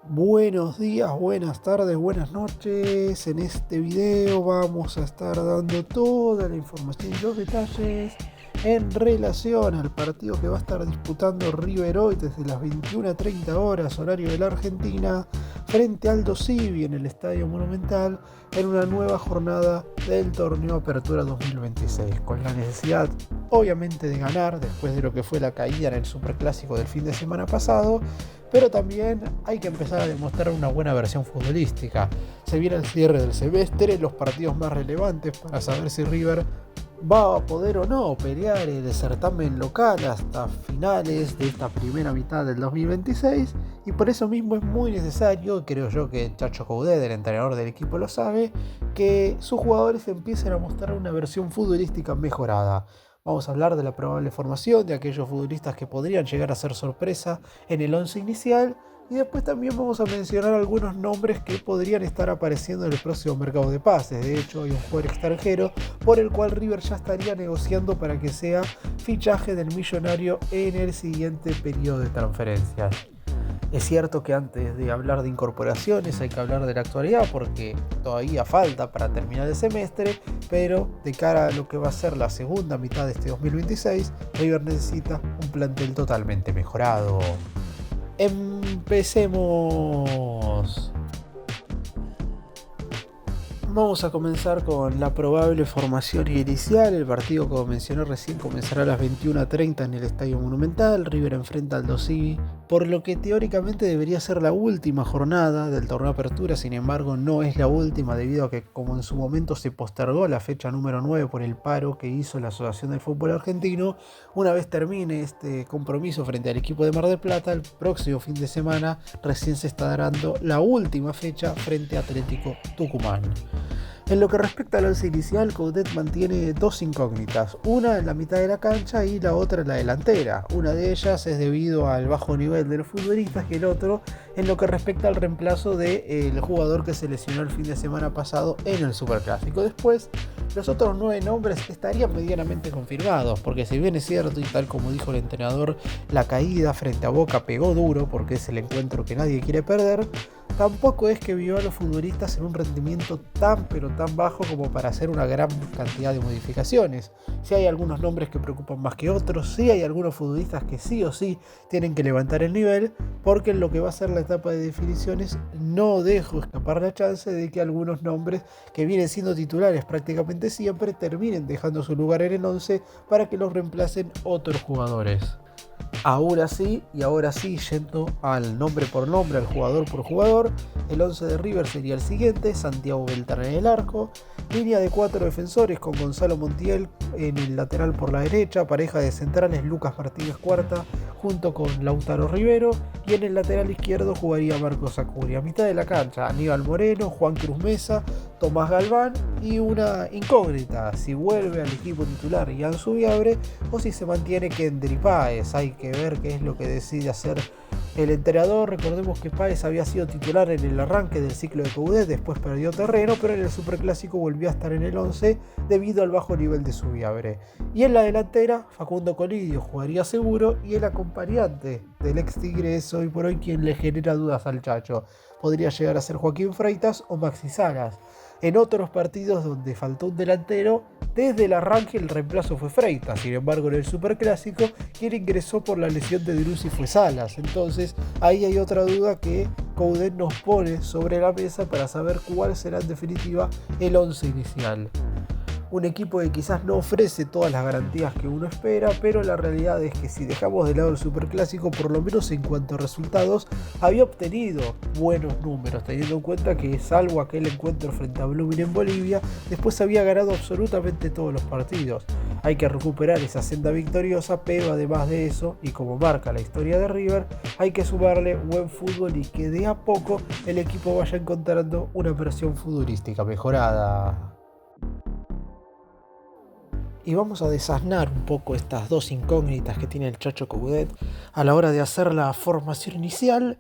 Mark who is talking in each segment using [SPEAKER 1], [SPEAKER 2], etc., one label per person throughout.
[SPEAKER 1] Buenos días, buenas tardes, buenas noches. En este video vamos a estar dando toda la información y los detalles en relación al partido que va a estar disputando River hoy desde las 21:30 horas, horario de la Argentina, frente al Aldo Civi en el Estadio Monumental, en una nueva jornada del torneo Apertura 2026, con la necesidad obviamente de ganar después de lo que fue la caída en el Superclásico del fin de semana pasado, pero también hay que empezar a demostrar una buena versión futbolística. Se viene el cierre del semestre, los partidos más relevantes para saber si River va a poder o no pelear el certamen local hasta finales de esta primera mitad del 2026, y por eso mismo es muy necesario, creo yo que Chacho Coudet, el entrenador del equipo, lo sabe, que sus jugadores empiecen a mostrar una versión futbolística mejorada. Vamos a hablar de la probable formación de aquellos futbolistas que podrían llegar a ser sorpresa en el once inicial, y después también vamos a mencionar algunos nombres que podrían estar apareciendo en el próximo mercado de pases. De hecho, hay un jugador extranjero por el cual River ya estaría negociando para que sea fichaje del millonario en el siguiente periodo de transferencias. Es cierto que antes de hablar de incorporaciones hay que hablar de la actualidad porque todavía falta para terminar el semestre, pero de cara a lo que va a ser la segunda mitad de este 2026, River necesita un plantel totalmente mejorado. Empecemos. Vamos a comenzar con la probable formación inicial. El partido, como mencioné recién, comenzará a las 21:30 en el Estadio Monumental. River enfrenta al Aldo Civi, por lo que teóricamente debería ser la última jornada del torneo Apertura. Sin embargo, no es la última, debido a que, como en su momento se postergó la fecha número 9 por el paro que hizo la Asociación del Fútbol Argentino, una vez termine este compromiso frente al equipo de Mar del Plata, el próximo fin de semana recién se está dando la última fecha frente a Atlético Tucumán. En lo que respecta al once inicial, Coudet mantiene dos incógnitas, una en la mitad de la cancha y la otra en la delantera. Una de ellas es debido al bajo nivel de los futbolistas, y el otro en lo que respecta al reemplazo del jugador que se lesionó el fin de semana pasado en el Superclásico. Después, los otros 9 nombres estarían medianamente confirmados, porque si bien es cierto, y tal como dijo el entrenador, la caída frente a Boca pegó duro porque es el encuentro que nadie quiere perder, tampoco es que vio a los futbolistas en un rendimiento tan pero tan bajo como para hacer una gran cantidad de modificaciones. Sí hay algunos nombres que preocupan más que otros, sí hay algunos futbolistas que sí o sí tienen que levantar el nivel, porque en lo que va a ser la etapa de definiciones no dejo escapar la chance de que algunos nombres que vienen siendo titulares prácticamente siempre terminen dejando su lugar en el 11 para que los reemplacen otros jugadores. Ahora sí, y ahora sí, yendo al nombre por nombre, al jugador por jugador, el 11 de River sería el siguiente: Santiago Beltrán en el arco, línea de 4 defensores con Gonzalo Montiel en el lateral por la derecha, pareja de centrales Lucas Martínez Cuarta junto con Lautaro Rivero, y en el lateral izquierdo jugaría Marcos Acuña. A mitad de la cancha, Aníbal Moreno, Juan Cruz Mesa, Tomás Galván, y una incógnita: si vuelve al equipo titular Ian Subiabre o si se mantiene Kendry Páez. Hay que ver qué es lo que decide hacer el entrenador. Recordemos que Páez había sido titular en el arranque del ciclo de Coudet, después perdió terreno, pero en el Superclásico volvió a estar en el 11 debido al bajo nivel de Subiabre. Y en la delantera, Facundo Colidio jugaría seguro, y el acompañante del ex Tigre es hoy por hoy quien le genera dudas al Chacho. Podría llegar a ser Joaquín Freitas o Maxi Salas. En otros partidos donde faltó un delantero, desde el arranque el reemplazo fue Freitas. Sin embargo, en el Superclásico, quien ingresó por la lesión de Driussi fue Salas. Entonces, ahí hay otra duda que Coudet nos pone sobre la mesa para saber cuál será en definitiva el 11 inicial. Un equipo que quizás no ofrece todas las garantías que uno espera, pero la realidad es que si dejamos de lado el Superclásico, por lo menos en cuanto a resultados, había obtenido buenos números, teniendo en cuenta que, salvo aquel encuentro frente a Blooming en Bolivia, después había ganado absolutamente todos los partidos. Hay que recuperar esa senda victoriosa, pero además de eso, y como marca la historia de River, hay que sumarle buen fútbol y que de a poco el equipo vaya encontrando una versión futbolística mejorada. Y vamos a desasnar un poco estas dos incógnitas que tiene el Chacho Coudet a la hora de hacer la formación inicial.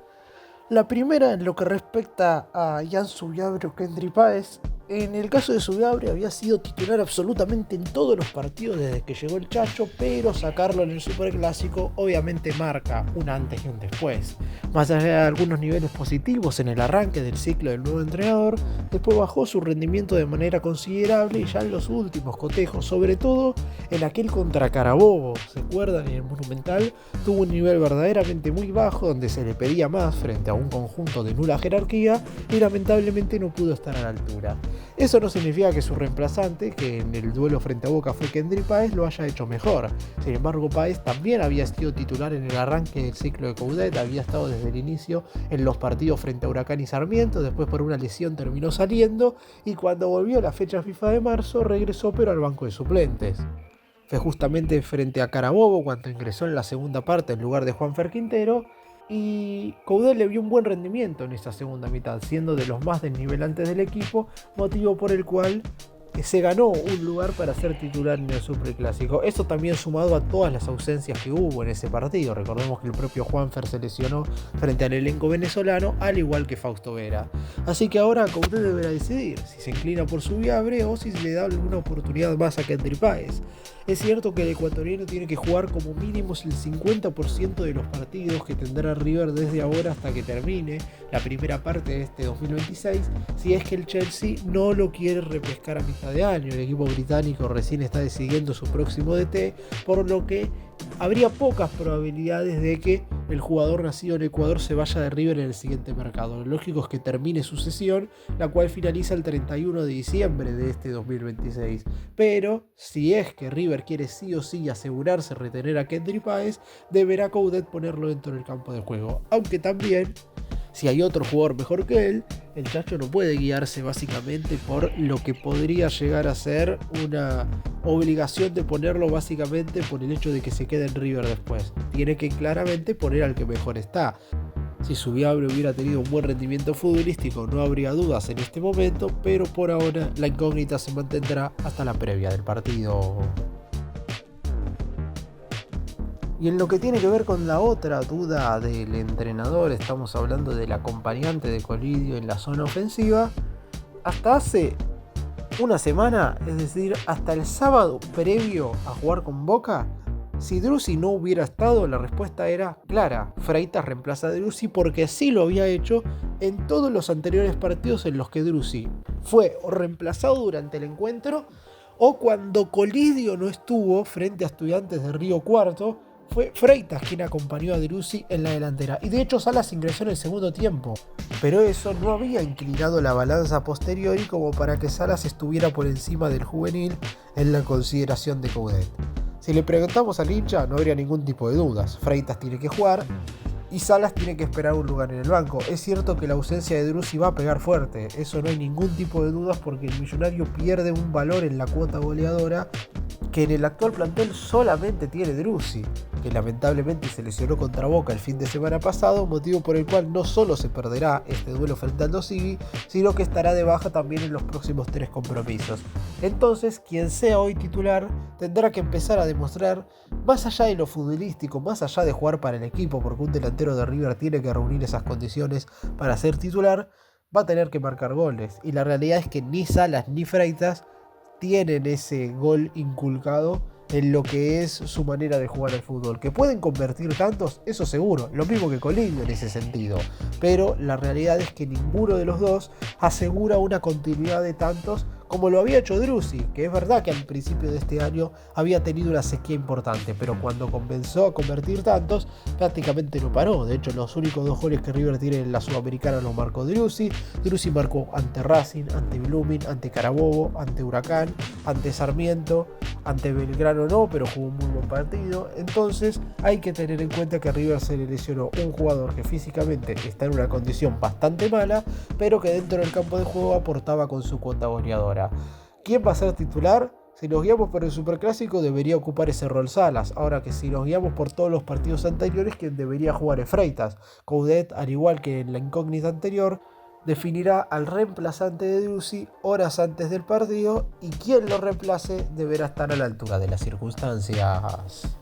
[SPEAKER 1] La primera, en lo que respecta a Ian Subiabre o Kendry Páez, En el caso de Subiabre había sido titular absolutamente en todos los partidos desde que llegó el Chacho, pero sacarlo en el Superclásico obviamente marca un antes y un después. Más allá de algunos niveles positivos en el arranque del ciclo del nuevo entrenador, después bajó su rendimiento de manera considerable y ya en los últimos cotejos, sobre todo en aquel contra Carabobo, ¿se acuerdan? En el Monumental tuvo un nivel verdaderamente muy bajo donde se le pedía más frente a un conjunto de nula jerarquía y lamentablemente no pudo estar a la altura. Eso no significa que su reemplazante, que en el duelo frente a Boca fue Kendry Páez, lo haya hecho mejor. Sin embargo, Páez también había sido titular en el arranque del ciclo de Coudet, había estado desde el inicio en los partidos frente a Huracán y Sarmiento, después por una lesión terminó saliendo y cuando volvió a la fecha FIFA de marzo regresó pero al banco de suplentes. Fue justamente frente a Carabobo cuando ingresó en la segunda parte en lugar de Juanfer Quintero y Coudet le vio un buen rendimiento en esa segunda mitad, siendo de los más desnivelantes del equipo, motivo por el cual se ganó un lugar para ser titular en el Superclásico. Eso también sumado a todas las ausencias que hubo en ese partido. Recordemos que el propio Juanfer se lesionó frente al elenco venezolano, al igual que Fausto Vera. Así que ahora Coudet deberá decidir si se inclina por Subiabre o si le da alguna oportunidad más a Kendry Páez. Es cierto que el ecuatoriano tiene que jugar como mínimo el 50% de los partidos que tendrá River desde ahora hasta que termine la primera parte de este 2026, si es que el Chelsea no lo quiere repescar a mitad de año. El equipo británico recién está decidiendo su próximo DT, por lo que habría pocas probabilidades de que el jugador nacido en Ecuador se vaya de River en el siguiente mercado. Lo lógico es que termine su cesión, la cual finaliza el 31 de diciembre de este 2026. Pero si es que River quiere sí o sí asegurarse retener a Kendry Páez, deberá Coudet ponerlo dentro del campo de juego. Aunque también, si hay otro jugador mejor que él, el Chacho no puede guiarse básicamente por lo que podría llegar a ser una obligación de ponerlo básicamente por el hecho de que se quede en River después. Tiene que claramente poner al que mejor está. Si Subiabre hubiera tenido un buen rendimiento futbolístico no habría dudas en este momento, pero por ahora la incógnita se mantendrá hasta la previa del partido. Y en lo que tiene que ver con la otra duda del entrenador, estamos hablando del acompañante de Colidio en la zona ofensiva, hasta hace una semana, es decir, hasta el sábado previo a jugar con Boca, si Driussi no hubiera estado, la respuesta era clara: Freitas reemplaza a Driussi, porque así lo había hecho en todos los anteriores partidos en los que Driussi fue o reemplazado durante el encuentro o cuando Colidio no estuvo frente a Estudiantes de Río Cuarto. Fue Freitas quien acompañó a Driussi en la delantera y de hecho Salas ingresó en el segundo tiempo, pero eso no había inclinado la balanza posteriori como para que Salas estuviera por encima del juvenil en la consideración de Coudet. Si le preguntamos al hincha no habría ningún tipo de dudas: Freitas tiene que jugar y Salas tiene que esperar un lugar en el banco. Es cierto que la ausencia de Driussi va a pegar fuerte, eso no hay ningún tipo de dudas, porque el Millonario pierde un valor en la cuota goleadora que en el actual plantel solamente tiene Driussi, que lamentablemente se lesionó contra Boca el fin de semana pasado, motivo por el cual no solo se perderá este duelo frente al Dosigi, sino que estará de baja también en los próximos 3 compromisos. Entonces, quien sea hoy titular tendrá que empezar a demostrar, más allá de lo futbolístico, más allá de jugar para el equipo, porque un delantero de River tiene que reunir esas condiciones para ser titular, va a tener que marcar goles. Y la realidad es que ni Salas ni Freitas tienen ese gol inculcado en lo que es su manera de jugar al fútbol. Que pueden convertir tantos, eso seguro, lo mismo que Colidio en ese sentido, pero la realidad es que ninguno de los dos asegura una continuidad de tantos como lo había hecho Driussi, que es verdad que al principio de este año había tenido una sequía importante, pero cuando comenzó a convertir tantos, prácticamente no paró. De hecho, los únicos 2 goles que River tiene en la Sudamericana los marcó Driussi. Driussi marcó ante Racing, ante Blooming, ante Carabobo, ante Huracán, ante Sarmiento, ante Belgrano no, pero jugó un muy buen partido. Entonces hay que tener en cuenta que a River se le lesionó un jugador que físicamente está en una condición bastante mala, pero que dentro del campo de juego aportaba con su cuota goleadora. ¿Quién va a ser titular? Si nos guiamos por el Superclásico, debería ocupar ese rol Salas. Ahora que si nos guiamos por todos los partidos anteriores, quien debería jugar es Freitas. Coudet, al igual que en la incógnita anterior, definirá al reemplazante de Driussi horas antes del partido, y quien lo reemplace deberá estar a la altura de las circunstancias.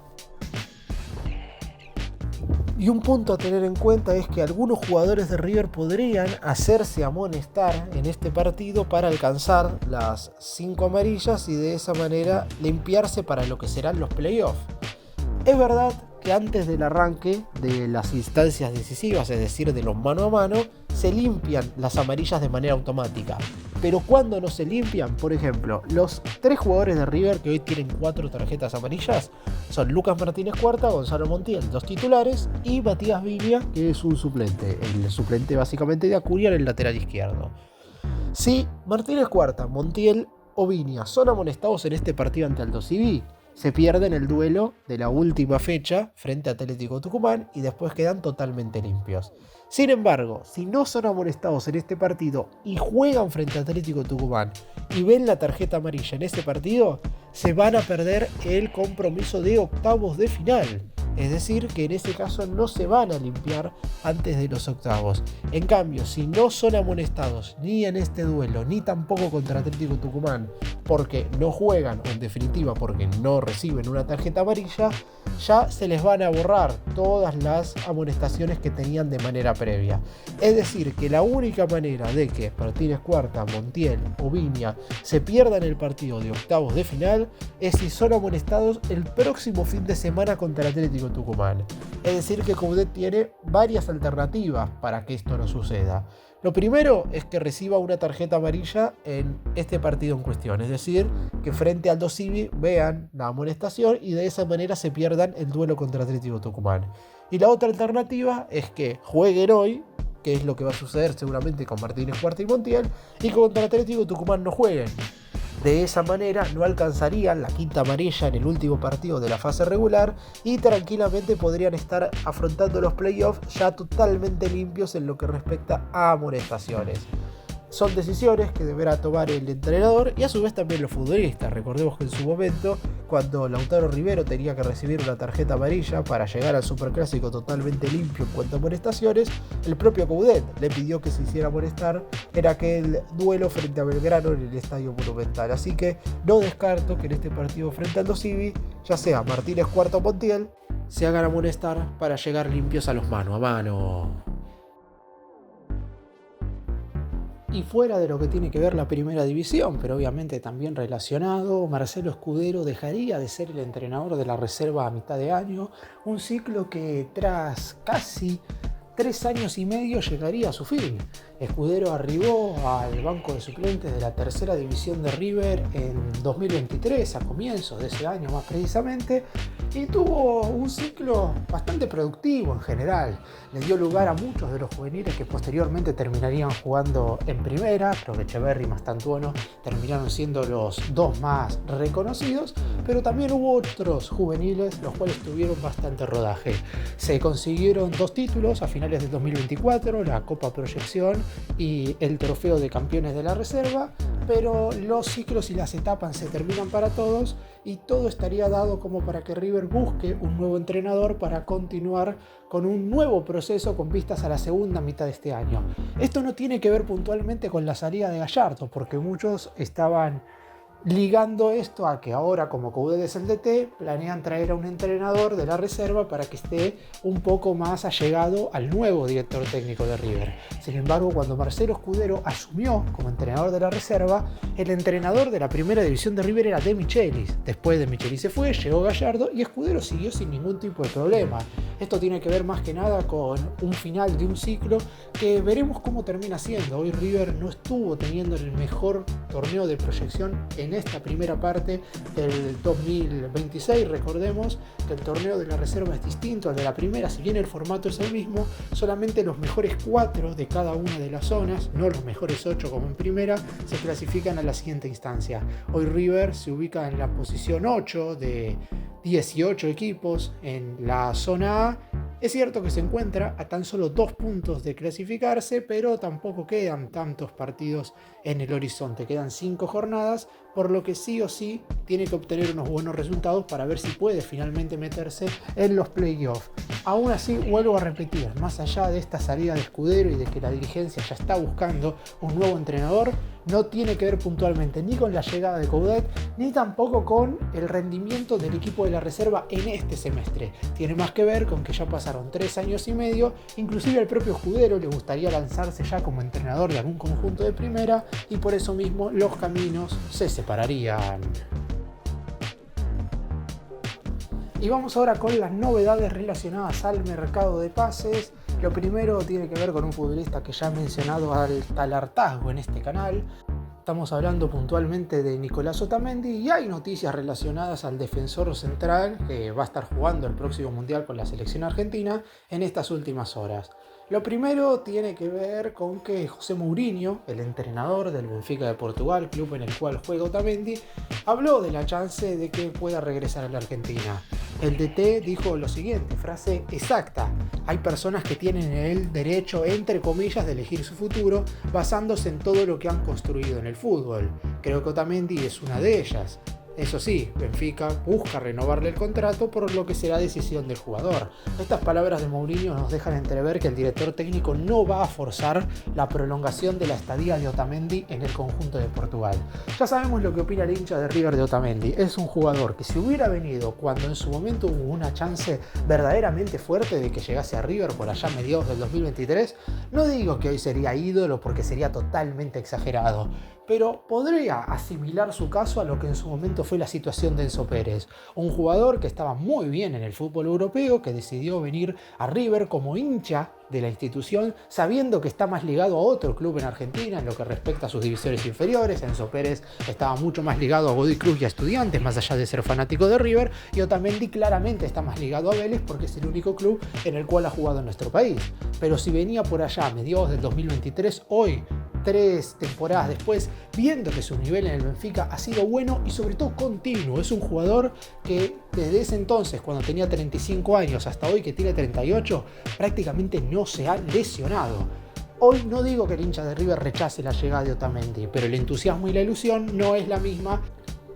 [SPEAKER 1] Y un punto a tener en cuenta es que algunos jugadores de River podrían hacerse amonestar en este partido para alcanzar las 5 amarillas y de esa manera limpiarse para lo que serán los playoffs. Es verdad que antes del arranque de las instancias decisivas, es decir, de los mano a mano, se limpian las amarillas de manera automática. Pero cuando no se limpian, por ejemplo, los 3 jugadores de River que hoy tienen 4 tarjetas amarillas son Lucas Martínez Cuarta, Gonzalo Montiel, 2 titulares, y Matías Viña, que es un suplente. El suplente básicamente de Acuña en el lateral izquierdo. Si Martínez Cuarta, Montiel o Viña son amonestados en este partido ante Aldo Civi, se pierden el duelo de la última fecha frente a Atlético Tucumán y después quedan totalmente limpios. Sin embargo, si no son amonestados en este partido y juegan frente a Atlético Tucumán y ven la tarjeta amarilla en este partido, se van a perder el compromiso de octavos de final. Es decir, que en ese caso no se van a limpiar antes de los octavos. En cambio, si no son amonestados ni en este duelo, ni tampoco contra Atlético Tucumán, porque no juegan, o en definitiva porque no reciben una tarjeta amarilla, ya se les van a borrar todas las amonestaciones que tenían de manera previa. Es decir, que la única manera de que Martínez Cuarta, Montiel o Viña se pierdan el partido de octavos de final es si son amonestados el próximo fin de semana contra el Atlético Tucumán. Es decir, que Coudet tiene varias alternativas para que esto no suceda. Lo primero es que reciba una tarjeta amarilla en este partido en cuestión, es decir, que frente al Aldo Civi vean la amonestación y de esa manera se pierdan el duelo contra Atlético Tucumán. Y la otra alternativa es que jueguen hoy, que es lo que va a suceder seguramente con Martínez Cuarta y Montiel, y contra Atlético Tucumán no jueguen. De esa manera no alcanzarían la quinta amarilla en el último partido de la fase regular y tranquilamente podrían estar afrontando los playoffs ya totalmente limpios en lo que respecta a amonestaciones. Son decisiones que deberá tomar el entrenador y a su vez también los futbolistas. Recordemos que en su momento, cuando Lautaro Rivero tenía que recibir una tarjeta amarilla para llegar al Superclásico totalmente limpio en cuanto a amonestaciones, el propio Coudet le pidió que se hiciera amonestar en aquel duelo frente a Belgrano en el Estadio Monumental. Así que no descarto que en este partido frente al Aldo Civi, ya sea Martínez Cuarta o Montiel, se hagan amonestar para llegar limpios a los mano a mano. Y fuera de lo que tiene que ver la primera división, pero obviamente también relacionado, Marcelo Escudero dejaría de ser el entrenador de la reserva a mitad de año, un ciclo que tras casi 3 años y medio llegaría a su fin. Escudero arribó al banco de suplentes de la tercera división de River en 2023, a comienzos de ese año más precisamente, y tuvo un ciclo bastante productivo en general. Le dio lugar a muchos de los juveniles que posteriormente terminarían jugando en primera. Creo que Echeverri y Mastantuono terminaron siendo los 2 más reconocidos, pero también hubo otros juveniles los cuales tuvieron bastante rodaje. Se consiguieron 2 títulos a finales del 2024, la Copa Proyección y el Trofeo de Campeones de la Reserva, pero los ciclos y las etapas se terminan para todos y todo estaría dado como para que River busque un nuevo entrenador para continuar con un nuevo proceso con vistas a la segunda mitad de este año. Esto no tiene que ver puntualmente con la salida de Gallardo, porque muchos estaban ligando esto a que ahora, como Coudet es el DT, planean traer a un entrenador de la reserva para que esté un poco más allegado al nuevo director técnico de River. Sin embargo, cuando Marcelo Escudero asumió como entrenador de la reserva, el entrenador de la primera división de River era De Michelis. Después de Michelis se fue, llegó Gallardo y Escudero siguió sin ningún tipo de problema. Esto tiene que ver más que nada con un final de un ciclo que veremos cómo termina siendo. Hoy River no estuvo teniendo el mejor torneo de proyección en esta primera parte del 2026. Recordemos que el torneo de la reserva es distinto al de la primera, si bien el formato es el mismo, solamente los mejores 4 de cada una de las zonas, no los mejores 8 como en primera, se clasifican a la siguiente instancia. Hoy River se ubica en la posición 8 de 18 equipos en la zona A. Es cierto que se encuentra a tan solo 2 puntos de clasificarse, pero tampoco quedan tantos partidos en el horizonte. Quedan 5 jornadas, por lo que sí o sí tiene que obtener unos buenos resultados para ver si puede finalmente meterse en los playoffs. Aún así, vuelvo a repetir, más allá de esta salida de Escudero y de que la dirigencia ya está buscando un nuevo entrenador, no tiene que ver puntualmente ni con la llegada de Coudet, ni tampoco con el rendimiento del equipo de la reserva en este semestre. Tiene más que ver con que ya pasaron 3 años y medio, inclusive al propio Escudero le gustaría lanzarse ya como entrenador de algún conjunto de primera, y por eso mismo los caminos se separarían. Y vamos ahora con las novedades relacionadas al mercado de pases. Lo primero tiene que ver con un futbolista que ya he mencionado al hartazgo en este canal. Estamos hablando puntualmente de Nicolás Otamendi y hay noticias relacionadas al defensor central que va a estar jugando el próximo Mundial con la selección argentina en estas últimas horas. Lo primero tiene que ver con que José Mourinho, el entrenador del Benfica de Portugal, club en el cual juega Otamendi, habló de la chance de que pueda regresar a la Argentina. El DT dijo lo siguiente, frase exacta: hay personas que tienen el derecho, entre comillas, de elegir su futuro basándose en todo lo que han construido en el fútbol. Creo que Otamendi es una de ellas. Eso sí, Benfica busca renovarle el contrato, por lo que será decisión del jugador. Estas palabras de Mourinho nos dejan entrever que el director técnico no va a forzar la prolongación de la estadía de Otamendi en el conjunto de Portugal. Ya sabemos lo que opina el hincha de River de Otamendi. Es un jugador que si hubiera venido cuando en su momento hubo una chance verdaderamente fuerte de que llegase a River por allá a mediados del 2023, no digo que hoy sería ídolo porque sería totalmente exagerado, pero podría asimilar su caso a lo que en su momento fue la situación de Enzo Pérez, un jugador que estaba muy bien en el fútbol europeo, que decidió venir a River como hincha de la institución, sabiendo que está más ligado a otro club en Argentina en lo que respecta a sus divisiones inferiores. Enzo Pérez estaba mucho más ligado a Godoy Cruz y a Estudiantes, más allá de ser fanático de River, y Otamendi claramente está más ligado a Vélez porque es el único club en el cual ha jugado en nuestro país. Pero si venía por allá a mediados del 2023, hoy, 3 temporadas después, viendo que su nivel en el Benfica ha sido bueno y sobre todo continuo. Es un jugador que desde ese entonces, cuando tenía 35 años, hasta hoy que tiene 38, prácticamente no se ha lesionado. Hoy no digo que el hincha de River rechace la llegada de Otamendi, pero el entusiasmo y la ilusión no es la misma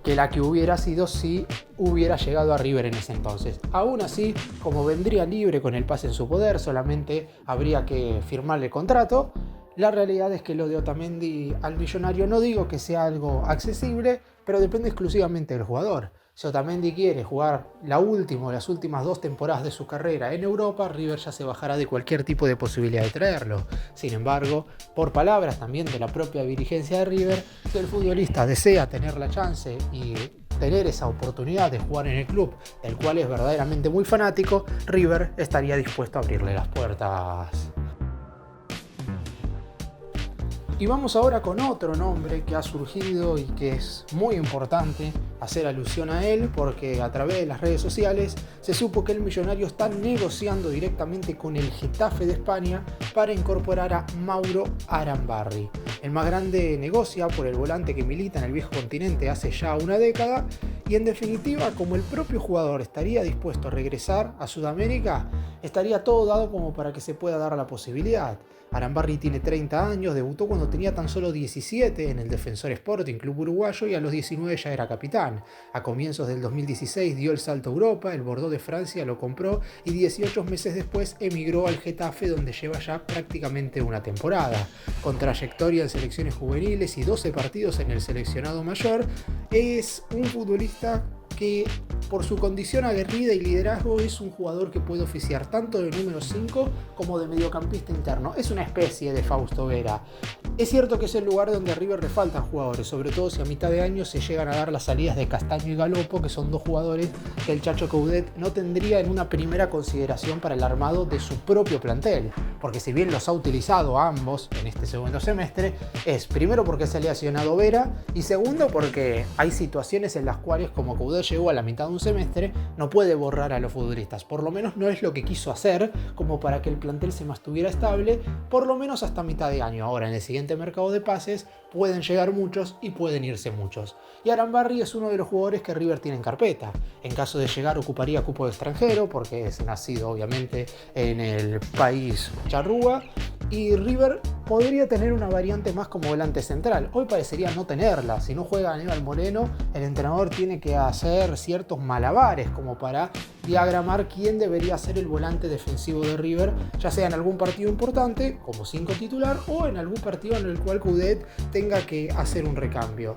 [SPEAKER 1] que la que hubiera sido si hubiera llegado a River en ese entonces. Aún así, como vendría libre con el pase en su poder, solamente habría que firmarle el contrato. La realidad es que lo de Otamendi al millonario no digo que sea algo accesible, pero depende exclusivamente del jugador. Si Otamendi quiere jugar las últimas 2 temporadas de su carrera en Europa, River ya se bajará de cualquier tipo de posibilidad de traerlo. Sin embargo, por palabras también de la propia dirigencia de River, si el futbolista desea tener la chance y tener esa oportunidad de jugar en el club, del cual es verdaderamente muy fanático, River estaría dispuesto a abrirle las puertas. Y vamos ahora con otro nombre que ha surgido y que es muy importante hacer alusión a él, porque a través de las redes sociales se supo que el millonario está negociando directamente con el Getafe de España para incorporar a Mauro Arambarri. El más grande negocia por el volante que milita en el viejo continente hace ya una década, y en definitiva, como el propio jugador estaría dispuesto a regresar a Sudamérica, estaría todo dado como para que se pueda dar la posibilidad. Arambarri tiene 30 años, debutó cuando tenía tan solo 17 en el Defensor Sporting, club uruguayo, y a los 19 ya era capitán. A comienzos del 2016 dio el salto a Europa, el Bordeaux de Francia lo compró y 18 meses después emigró al Getafe, donde lleva ya prácticamente una temporada. Con trayectoria en selecciones juveniles y 12 partidos en el seleccionado mayor, es un futbolista que por su condición aguerrida y liderazgo es un jugador que puede oficiar tanto de número 5 como de mediocampista interno. Es una especie de Fausto Vera. Es cierto que es el lugar donde a River le faltan jugadores, sobre todo si a mitad de año se llegan a dar las salidas de Castaño y Galopo, que son 2 jugadores que el Chacho Coudet no tendría en una primera consideración para el armado de su propio plantel, porque si bien los ha utilizado a ambos en este segundo semestre, es primero porque se le ha lesionado Vera y segundo porque hay situaciones en las cuales, como Coudet llegó a la mitad de un semestre, no puede borrar a los futbolistas. Por lo menos no es lo que quiso hacer, como para que el plantel se mantuviera estable, por lo menos hasta mitad de año. Ahora, en el siguiente mercado de pases, pueden llegar muchos y pueden irse muchos. Y Arambarri es uno de los jugadores que River tiene en carpeta. En caso de llegar ocuparía cupo de extranjero porque es nacido obviamente en el país charrúa. Y River podría tener una variante más como volante central. Hoy parecería no tenerla. Si no juega Aníbal Moreno, el entrenador tiene que hacer ciertos malabares como para diagramar quién debería ser el volante defensivo de River, ya sea en algún partido importante, como 5 titular, o en algún partido en el cual Coudet tenga que hacer un recambio.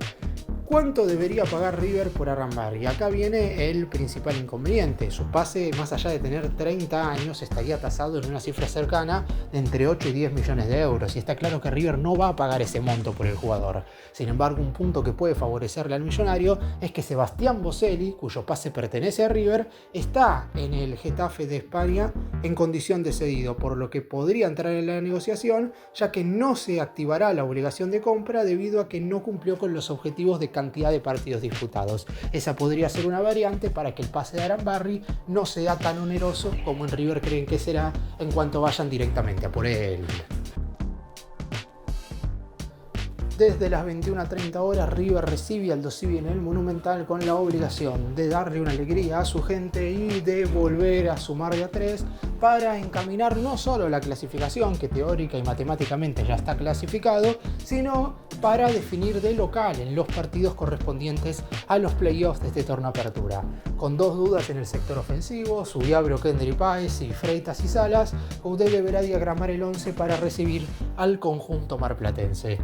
[SPEAKER 1] ¿Cuánto debería pagar River por Arambarri? Acá viene el principal inconveniente. Su pase, más allá de tener 30 años, estaría tasado en una cifra cercana de entre 8 y 10 millones de euros. Y está claro que River no va a pagar ese monto por el jugador. Sin embargo, un punto que puede favorecerle al millonario es que Sebastián Boselli, cuyo pase pertenece a River, está en el Getafe de España en condición de cedido, por lo que podría entrar en la negociación, ya que no se activará la obligación de compra debido a que no cumplió con los objetivos de cantidad de partidos disputados. Esa podría ser una variante para que el pase de Arambarri no sea tan oneroso como en River creen que será en cuanto vayan directamente a por él. Desde las 21:30 horas, River recibe al Aldosivi en el Monumental con la obligación de darle una alegría a su gente y de volver a sumar de a 3 para encaminar no solo la clasificación, que teórica y matemáticamente ya está clasificado, sino para definir de local en los partidos correspondientes a los playoffs de este torneo apertura. Con 2 dudas en el sector ofensivo, Subiabro, Kendry Páez y Freitas y Salas, Coudet deberá diagramar el 11 para recibir al conjunto marplatense.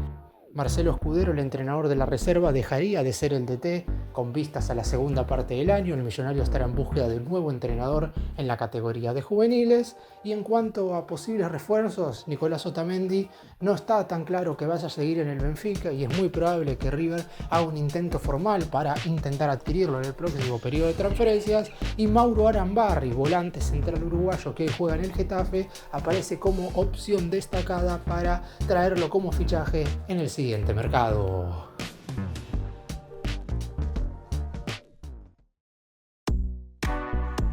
[SPEAKER 1] Marcelo Escudero, el entrenador de la reserva, dejaría de ser el DT con vistas a la segunda parte del año. El millonario estará en búsqueda de un nuevo entrenador en la categoría de juveniles. Y en cuanto a posibles refuerzos, Nicolás Otamendi no está tan claro que vaya a seguir en el Benfica y es muy probable que River haga un intento formal para intentar adquirirlo en el próximo periodo de transferencias. Y Mauro Arambarri, volante central uruguayo que juega en el Getafe, aparece como opción destacada para traerlo como fichaje en el siguiente mercado.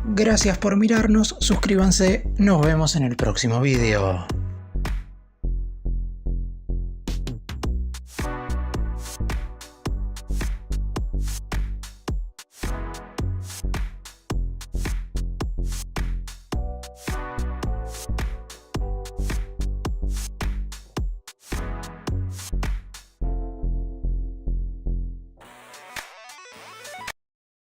[SPEAKER 1] Gracias por mirarnos, suscríbanse, nos vemos en el próximo video.